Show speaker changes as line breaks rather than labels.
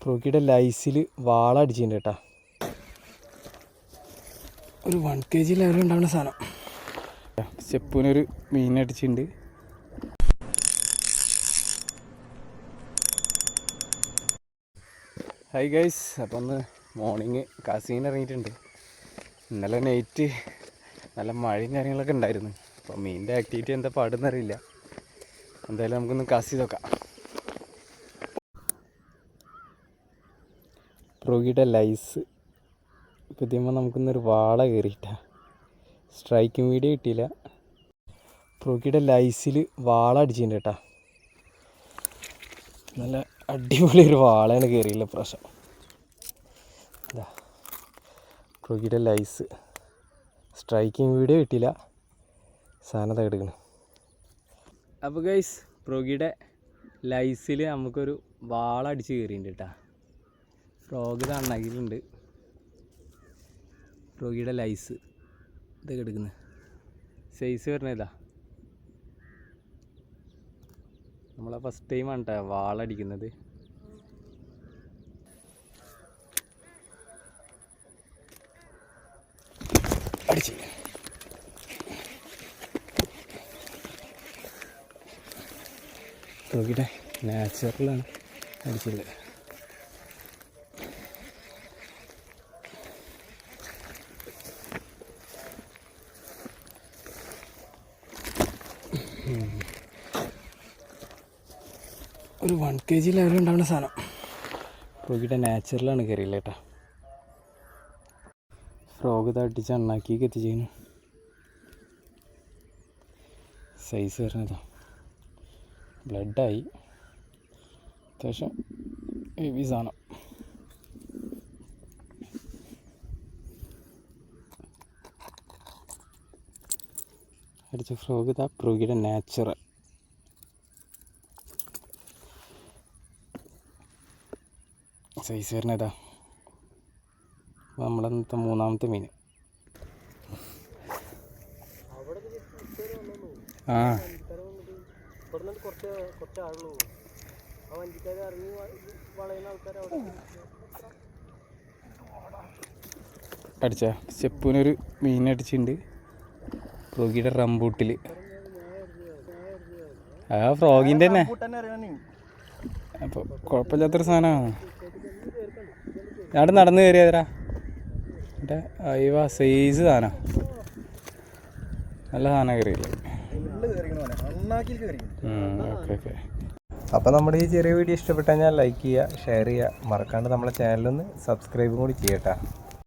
ഫ്രോഗിയുടെ lysyl വാളടിച്ചിട്ടുണ്ട് കേട്ടോ. ഒരു 1 kg ലെവലുണ്ടാവുന്ന സാധനം. സ്റ്റെപ്പിനൊരു മീനടിച്ചിട്ടുണ്ട്. ഹായ് ഗൈസ്, അപ്പം ഒന്ന് മോർണിംഗ് കാസീൻ ഇറങ്ങിയിട്ടുണ്ട്. ഇന്നലെ നൈറ്റ് നല്ല മഴയും കാര്യങ്ങളൊക്കെ ഉണ്ടായിരുന്നു. അപ്പോൾ മീനിൻ്റെ ആക്ടിവിറ്റി എന്താ പാടുന്നറിയില്ല. എന്തായാലും നമുക്കൊന്ന് കാസി നോക്കാം. ഫ്രോഗിയുടെ ലൈസ് പുതിയപ്പോൾ നമുക്കിന്നൊരു വാള കയറിയിട്ടാ. സ്ട്രൈക്കിംഗ് വീഡിയോ കിട്ടിയില്ല. ഫ്രോഗിയുടെ ലൈസിൽ വാള അടിച്ചിട്ടുണ്ട് കേട്ടോ. നല്ല അടിപൊളി ഒരു വാളയാണ് കയറിയില്ല പ്രാവശ്യം. അതാ ഫ്രോഗിയുടെ ലൈസ്. സ്ട്രൈക്കിംഗ് വീഡിയോ കിട്ടിയില്ല, സാധനം എടുക്കണം. അപ്പോൾ ഗൈസ്, ഫ്രോഗിയുടെ ലൈസിൽ നമുക്കൊരു വാള അടിച്ച് കയറിയിട്ടുണ്ട് കേട്ടോ. ഫ്രോഗ് തണ്ണകിലുണ്ട്. ഫ്രോഗിയുടെ ലൈസ് ഇതൊക്കെ എടുക്കുന്നത് സൈസ് വരുന്നത് ഇതാ. നമ്മളെ ഫസ്റ്റ് ടൈമാണ് കേട്ടോ വാളടിക്കുന്നത്. അടിച്ച് ഫ്രോഗിയുടെ നാച്ചുറലാണ് അടിച്ചുള്ളത്. ഒരു 1 kg ലെവലുണ്ടാവുന്ന സാധനം. ഫ്രോഗിയുടെ നാച്ചുറലാണ് കയറിയില്ല കേട്ടോ. ഫ്രോഗ് തട്ടിച്ച് അണ്ണാക്കിയൊക്കെ എത്തിച്ചേക്കുന്നു. സൈസ് വരുന്നതാ. ബ്ലഡായി അത്യാവശ്യം ഹെവി സാധനം. അടിച്ച ഫ്രോഗ് ഇതാ. ഫ്രോഗിയുടെ നാച്ചുറൽ സൈസ് വരുന്നതാ. നമ്മളന്നത്തെ 3ാമത്തെ മീൻ. ആ അടിച്ച സ്റ്റെപ്പിനൊരു മീനടിച്ചിട്ടുണ്ട്. ഫ്രോഗിയുടെ റംബൂട്ടിൽ. ആ ഫ്രോഗിൻ്റെ തന്നെ. അപ്പോൾ കുഴപ്പമില്ലാത്തൊരു സാധനമാണ്. ഞാൻ നടന്ന് കയറിയതരാ. എൻ്റെ അയ്യവ സൈസ് സാധനം. നല്ല സാധനം കയറിയില്ലേ. Okay okay. അപ്പോൾ നമ്മുടെ ഈ ചെറിയ വീഡിയോ ഇഷ്ടപ്പെട്ടാൽ ഞാൻ ലൈക്ക് ചെയ്യുക, ഷെയർ ചെയ്യുക. മറക്കാണ്ട് നമ്മളെ ചാനലൊന്ന് സബ്സ്ക്രൈബും കൂടി ചെയ്യട്ടോ.